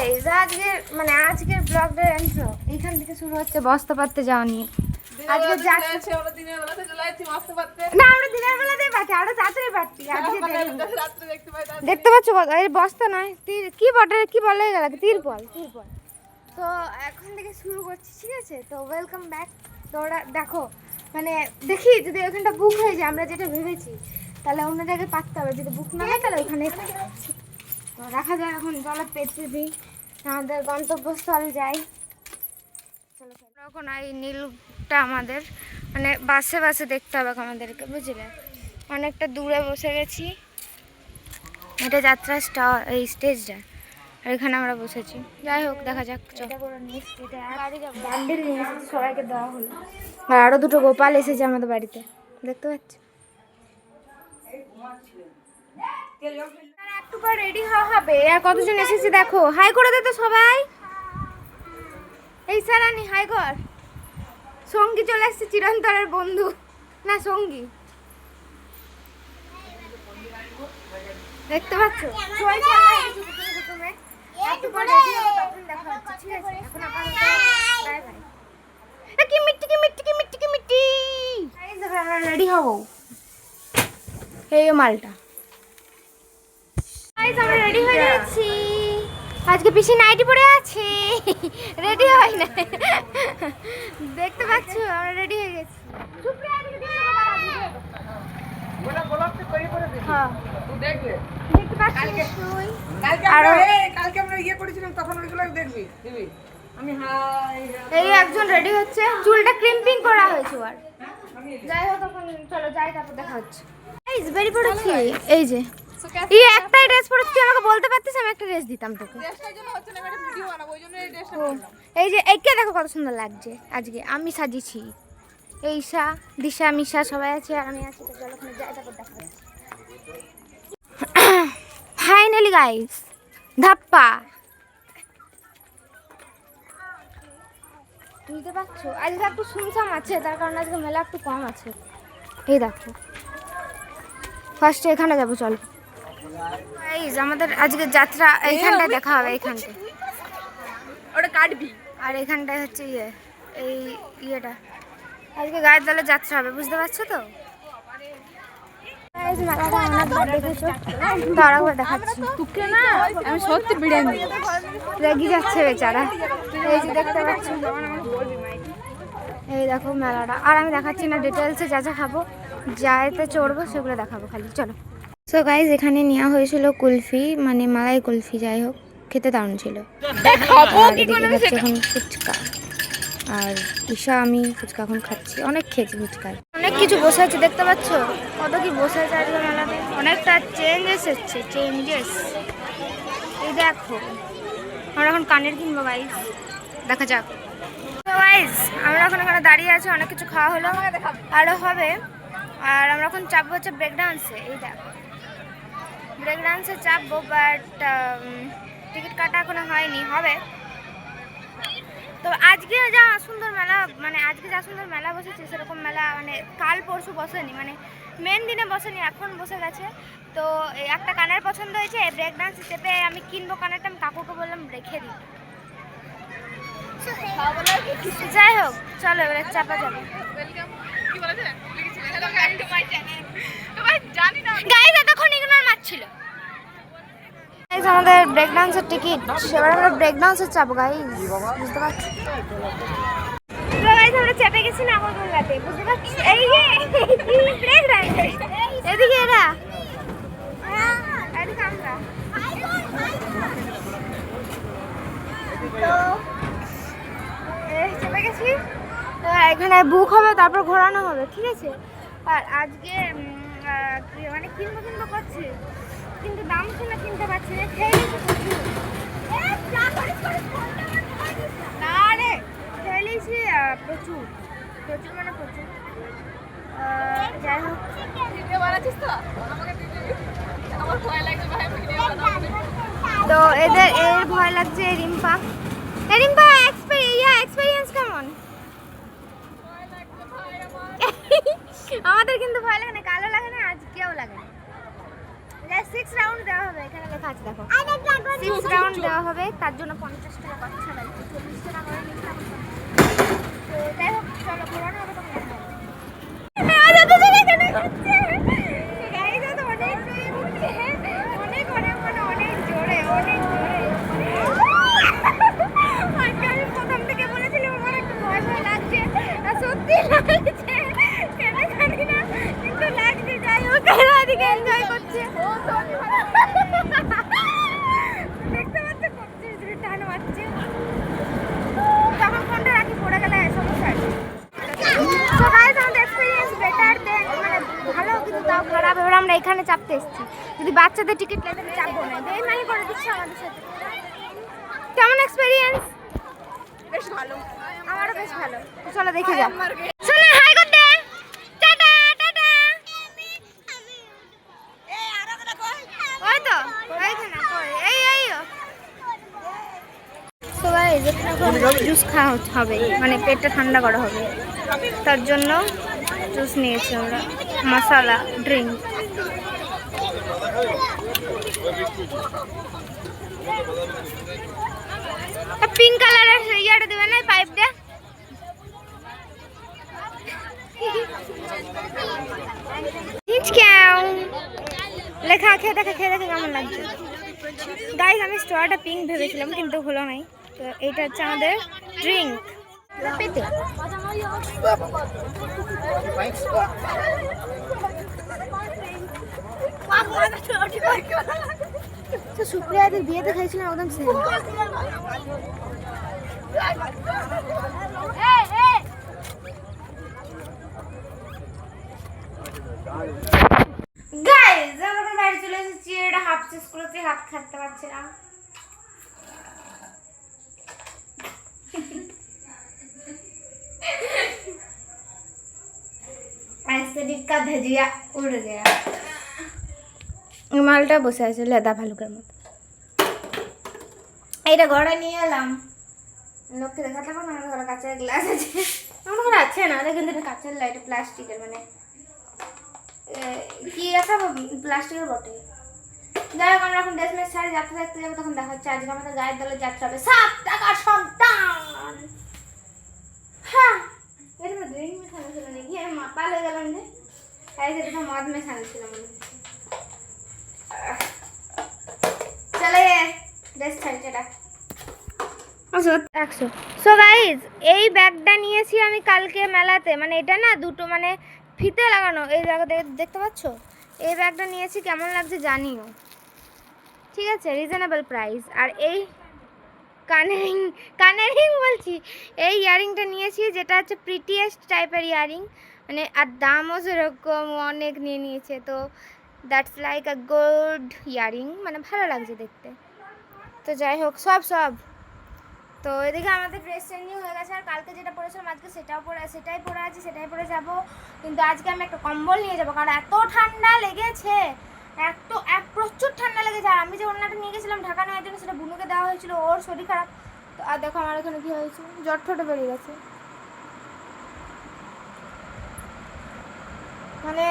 Guys আজকের মানে আজকের ব্লগটা ইন্ট্রো এইখান থেকে শুরু হচ্ছে বস্তা পাততে যাওয়া নিয়ে। আজকে যাচ্ছি আমরা দিনের বেলা থেকে যাচ্ছি বস্তা পাততে। না আমরা দিনের বেলাতেই পাতি, আরো রাত্রে পাতি। আজকে রাত্রে দেখতে পাচ্ছ এই বস্তা নয় তীর কি বটে কি বলে গেল তিরপল। তো এখন থেকে শুরু করছি, ঠিক আছে? তো ওয়েলকাম ব্যাক। তো ওরা দেখো মানে দেখি যদি ওখানটা বুক হয়ে যায় আমরা যেটা ভেবেছি তাহলে অন্য জায়গায় পাততে হবে, যদি বুক না হয় তাহলে ওখানেই তো দেখা যায়। এখন জলে পেতে দিই, আমাদের গন্তব্যস্থল যাই। চলো এখন এই নীলটা আমাদের মানে বাসে বাসে দেখতে হবে আমাদেরকে, বুঝলে? অনেকটা দূরে বসে গেছি, এটা যাত্রা এই স্টেজটা, আর এখানে আমরা বসেছি। যাই হোক দেখা যাক। ব্যান্ডেল নিয়ে এসেছি, সবাইকে দেওয়া হলো। আর আরও দুটো গোপাল এসেছে আমাদের বাড়িতে, দেখতে পাচ্ছি। একটু পর রেডি হওয়া হবে। আর কতজন এসেছে দেখো, হাই করে দে তো সবাই। এই সারানি হাই কর। সঙ্গী চলে এসেছে, চিরন্তরের বন্ধু না সঙ্গী, দেখতে পাচ্ছ? একটু পর রেডি হবে, তখন দেখা হচ্ছে, ঠিক আছে? এখন আপাতত বাই বাই। কি মিট্টি কি মিট্টি কি মিট্টি কি মিট্টি। আমরা রেডি হবো, এই মালটা। আমরা রেডি হয়ে গেছি। আজকে পিসি নাইটি পরে আছে, রেডি হয় না, দেখতে পাচ্ছ? আমরা রেডি হয়ে গেছি। এই একজন রেডি হচ্ছে, চুলটা ক্রিম্পিং করা হয়েছে আর। যাই হোক এখন চলো যাই, তারপর দেখা হচ্ছে। বেরিয়ে পড়েছি, এই যে এই একটাই ড্রেস পরেছি, তুই আমাকে বলতে পারতিস আমি একটা ড্রেস দিতাম তোকে। এই যে এইকে দেখো কত সুন্দর লাগছে আজকে, আমি সাজিয়েছি। এইশা দিশা মিশা সবাই আছে আর আমি আছি। তো চলো ওখানে যাই, তারপর দেখা হচ্ছে। ফাইনালি গাইস ধাপ্পা, বুঝতে পারছো? আজকে একটু শুনছাম আছে, তার কারণে আজকে মেলা একটু কম আছে। এই দেখো ফার্স্টে এখানে যাবো, চলো। গাইস আমাদের আজকে যাত্রা এইখানটায় দেখা হবে, এইখানটায় ওটা কাটবি। আর এখানটায় হচ্ছে এই ইয়েটা আজকে গায়ের দলে যাত্রা হবে, বুঝতে পারছো তো? আমি সত্যি বিরিয়ানি রেগে যাচ্ছে বেচারা, এই যে দেখতে পাচ্ছ। এই দেখো মেলাটা, আর আমি দেখাচ্ছি না ডিটেলসে, যা যা খাবো যাইতে চড়বো সেগুলো দেখাবো খালি, চলো। সো গাইজ এখানে নেওয়া হয়েছিল কুলফি, মানে মালাই কুলফি, যাই হোক খেতে দারুণ ছিল। এখন ফুচকা, আর ঈশা আমি ফুচকা এখন খাচ্ছি, অনেক খেয়েছি ফুচকায়, অনেক কিছু বসে আছে দেখতে পাচ্ছ, কত কি বসে আছে আজকে মেলাতে, অনেকটা চেঞ্জেস হচ্ছে, চেঞ্জেস। এই দেখো আমরা এখন কানের কিনবো গাইজ, দেখা যাক। তো গাইজ আমরা এখন এখানে দাঁড়িয়ে আছি, অনেক কিছু খাওয়া হলো আরও হবে। আর আমরা এখন চাপবো হচ্ছে ব্রেক ডান্সে, এই দেখো ব্রেক ডান্সে চাপবো, বাট টিকিট কাটা এখনো হয়নি, হবে। তো আজকে যা সুন্দর মেলা, মানে আজকে যা সুন্দর মেলা বসেছে সেরকম মেলা মানে কাল পরশু বসেনি, মানে মেন দিনে বসেনি, এখন বসে গেছে। তো একটা কানের পছন্দ হয়েছে, ব্রেক ডান্সে চেপে আমি কিনবো কানেরটা, আমি কাকুকে বললাম রেখে দিই। যাই হোক চলো এবারে চাপা যাবে। আমাদের ব্রেক ডান্সের টিকিট, এবার আমরা ব্রেক ডান্সে চাপবো গাইস, বুঝতে পারছি। আমরা চেপে গেছি না আমার গঙ্গাতে, বুঝতে পারছি। এই যে ব্রেক ডান্স, এদিকে এরা এদিকে আমরা চেপে গেছি। এখানে বুক হবে, তারপর ঘোরানো হবে, ঠিক আছে? আর আজকে মানে কিনবো করছি, কিন্তু দাম শুনে কিনতে পারছি না, খেয়ে নিচ্ছি প্রচুর, প্রচুর মানে প্রচুর। যাই হোক তো এর ভয় লাগছে। রিম্পা এক্সপেরিয়েন্স কেমন? আমাদের কিন্তু ভয় লাগে না, কালো লাগে না, আজকেও লাগে না। 6 রাউন্ড দেওয়া হবে, এখানে লেখা আছে দেখো 6 রাউন্ড দেওয়া হবে, তার জন্য 50 টাকা কথা ছাড়া 40 টাকা করে নিলাম। তো যাই হোক চলো ঘোরানো হবে তখন দেখা হবে। প্রথম থেকে বলেছিলাম আমার একটু ভয় ভয় লাগছে, সত্যি লাগছে কেন জানি না, কিন্তু লাগছে। যাই হোক এদিকে এনজয় করছে, দেখতে পাচ্ছে করছে টান মারছে, তখন ফোনটা রাখি পড়ে গেলে সমস্যা আছে। তো গাইস আমাদের এক্সপেরিয়েন্স বেটার দেন, মানে ভালো কিন্তু তাও খারাপ। এবার আমরা এখানে চাপতে এসেছি, যদি বাচ্চাদের টিকিট লাগে তাহলে চাপবো না, বেইমানি করে দিচ্ছে আমাদের সাথে। কেমন এক্সপেরিয়েন্স? বেশ ভালো, আমারও বেশ ভালো। চলো দেখে যাও। শোনো hi good day, tata tata. এই আরোটা কই? ওই তো ওইখানে কই, এই তো গাইস এখানে জুস খাওয়া হবে, মানে পেটটা ঠান্ডা করা হবে, তার জন্য জুস নিয়েছি আমরা, মশলা ড্রিঙ্ক। পিঙ্ক কালারের ইয়াটা দেবে না পাইপটা? লেখা খেয়ে দেখে কেমন লাগছে। গাইস আমি স্টোয়ারটা পিঙ্ক ভেবেছিলাম কিন্তু হলো নাই, তো এইটা হচ্ছে আমাদের ড্রিঙ্ক। পেতে সুপ্রিয়াদের বিয়েতে খাইছিলাম একদম সেম। গাইস আমরা বাড়ি চলে এসেছি, এটা হাফ শেষ করেছি, হাফ খাতে পারছি না। ऐसे डिक्का धजिया उड़ गया। মালটা বসে আছে লেদা ভালুকের মতো। এইটা ঘরে নিয়ে এলাম, লোককে দেখাতে পারবো না, আমাদের ঘরে কাঁচের গ্লাস আছে, আমার ঘরে আছে না, কিন্তু এটা কাঁচের লাইট, প্লাস্টিকের, মানে কি একটা প্লাস্টিকের বটে। যাই হোক আমরা এখন ড্রেস মেস ছাড়ে যাত্রা দেখতে যাবো, তখন দেখা হচ্ছে। আজকে আমাদের গায়ের দলের যাত্রা হবে 7 টাকার সন্তান। হ্যাঁ এর মধ্যে ড্রিঙ্ক মেশানো ছিল নাকি, আমি মাতাল হয়ে গেলাম যে, এই যে দেখো মদ মেশানো ছিল মনে হচ্ছে। চলে ড্রেস ছাড়ছে এটা 100। সো গাইজ এই ব্যাগটা নিয়েছি আমি কালকে মেলাতে, মানে এটা না দুটো মানে ফিতে লাগানো, এই জায়গাতে দেখতে পাচ্ছ, এই ব্যাগটা নিয়েছি, কেমন লাগছে জানিও, ঠিক আছে, রিজনেবল প্রাইস। আর এই কানের রিং বলছি, এই ইয়ারিংটা নিয়েছি, যেটা হচ্ছে প্রিটিয়েস্ট টাইপের ইয়ারিং, মানে আর দামও সেরকম অনেক নিয়ে নিয়েছে, তো that's like a gold earring, মানে ভালো লাগছে দেখতে। তো যাই হোক সব তো এদিকে আমাদের ড্রেস চেঞ্জিং হয়ে গেছে, আর কালকে যেটা পরেছিলাম আজকে সেটাই পরে আছি, সেটাই পরে যাব। কিন্তু আজকে আমি একটা কম্বল নিয়ে যাবো, কারণ এত ঠান্ডা লেগেছে, প্রচুর ঠান্ডা লেগেছে। আর আমি যে ওড়নাটা নিয়ে গেছিলাম ঢাকা নেওয়ার জন্য, সেটা বুনুকে দেওয়া হয়েছিল, ওর শরীর খারাপ। তো আর দেখো আমার এখানে কী হয়েছে, জ্বর ঠোঁটে বেরিয়ে গেছে, মানে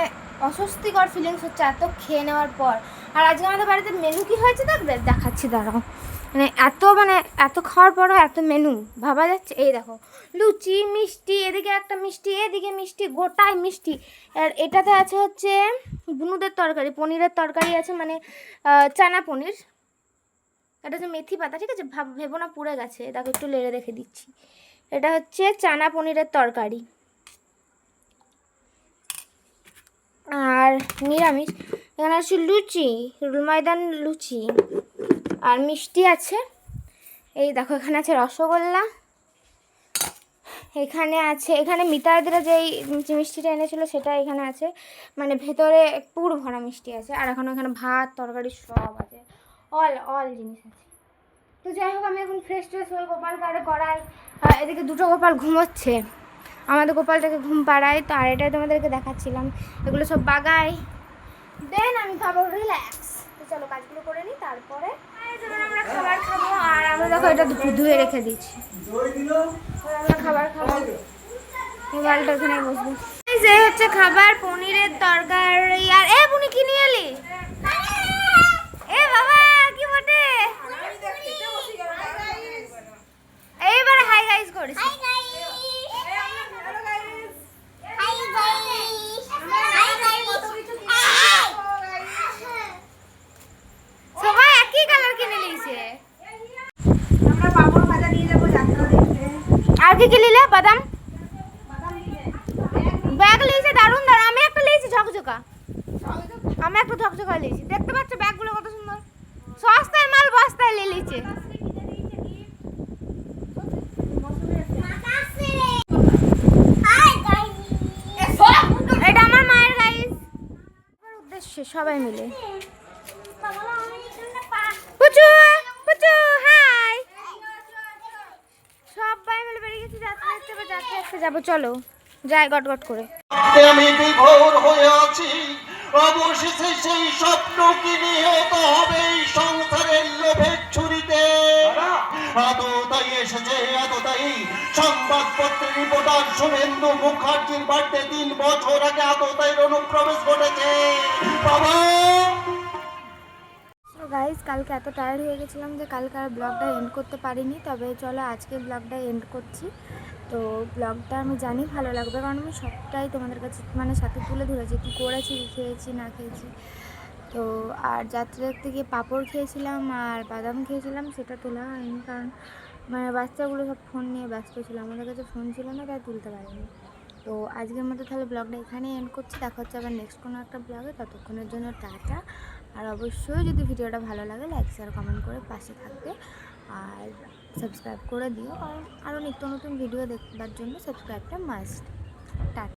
অস্বস্তিকর ফিলিংস হচ্ছে এত খেয়ে নেওয়ার পর। আর আজকে আমাদের বাড়িতে মেনু কী হয়েছে দেখাচ্ছি দাঁড়াও, মানে এত খাওয়ার পরও এত মেনু ভাবা যাচ্ছে। এই দেখো লুচি, মিষ্টি, এদিকে একটা মিষ্টি, এদিকে মিষ্টি, গোটায় মিষ্টি। আর এটাতে আছে হচ্ছে বুনুদের তরকারি, পনিরের তরকারি আছে, মানে চানা পনির। এটা হচ্ছে মেথি পাতা, ঠিক আছে, ভেবো না পুড়ে গেছে, দেখো একটু লেড়ে রেখে দিচ্ছি। এটা হচ্ছে চানা পনিরের তরকারি। আর নিরামিষ এখানে আছে লুচি, রুল ময়দান লুচি, আর মিষ্টি আছে। এই দেখো এখানে আছে রসগোল্লা, এখানে মিতাদিরা যেই মিষ্টিটা এনেছিল সেটা এখানে আছে, মানে ভেতরে পুরো ভরা মিষ্টি আছে। আর এখানে ভাত তরকারি সব আছে, অল জিনিস আছে। তো যাই হোক আমি এখন ফ্রেশ হয়ে গোপাল কারে করাই, এদিকে দুটো গোপাল ঘুমোচ্ছে, আমাদের গোপালটাকে ঘুম পাড়ায়। তো আর এটাই তোমাদেরকে দেখাচ্ছিলাম, এগুলো সব বাগাই, দেন আমি খাবো রিল্যাক্স। তো চলো কাজগুলো করে নিই, তারপরে আমরা খাবার খাবো। আর আমরা দেখো এটা ধুয়ে রেখে দিচ্ছি, আমরা খাবার খাবো, মোবাইলটা ওখানে বসবো। এই যে হচ্ছে খাবার, পনিরের তরকারি। আর বুনি কি নিয়ে এলি? বাবা কি বটে এইবার হাই গাইস করিস সবাই একই কালার কিনে নিয়েছে আমরা পাপড় ভাজা নিয়ে যাবো যাত্রা দেখতে। আর কি কি নিলে বাদাম ব্যাগ নিয়েছে দারুণ দারুণ আমি একটা নিয়েছি ঝকঝকা আমি একটা ঝকঝকা নিয়েছি দেখতে পাচ্ছ ব্যাগগুলো কত সুন্দর সস্তায় মাল বস্তায় নিয়ে নিয়েছে এটা আমার মায়ের গাইস উদ্দেশ্যে সবাই মিলে পুচু পুচু হাই সবাই মিলে বেরিয়ে গেছি যাত্রা যাবো চলো যাই গট গট করে আমি বিভোর হয়ে আছি অবশেষে সেই স্বপ্ন কি নিহত হবে এই সংসারের লোভের ছুরিতে এতটাই এসেছে এতটাই সংবাদপত্রের রিপোর্টার শুভেন্দু মুখার্জির বার্থডে 3 বছর আগে এতটাই অনুপ্রবেশ ঘটেছে বাবা তো গাইস কালকে এত টায়ার্ড হয়ে গেছিলাম যে কালকে আর ব্লগটা এন্ড করতে পারিনি তবে চলো আজকে ব্লগটা এন্ড করছি তো ব্লগটা আমি জানি ভালো লাগবে কারণ আমি সবটাই তোমাদের কাছে মানে সাথে তুলে ধরেছি কী করেছি কী খেয়েছি না খেয়েছি তো আর যাত্রা দেখতে গিয়ে পাঁপড় খেয়েছিলাম আর বাদাম খেয়েছিলাম সেটা তোলা হয়নি কারণ মানে বাচ্চাগুলো সব ফোন নিয়ে ব্যস্ত ছিল আমাদের কাছে ফোন ছিল না তাই তুলতে পারিনি তো আজকের মতো তাহলে ব্লগটা এখানেই এন্ড করছি দেখা হচ্ছে আবার নেক্সট কোনো একটা ব্লগে ততক্ষণের জন্য টাটা আর অবশ্যই যদি ভিডিওটা ভালো লাগে লাইক শেয়ার কমেন্ট করে পাশে থাকবে আর সাবস্ক্রাইব করে দিও কারণ আরও নিত্য নতুন ভিডিও দেখবার জন্য সাবস্ক্রাইবটা মাস্ট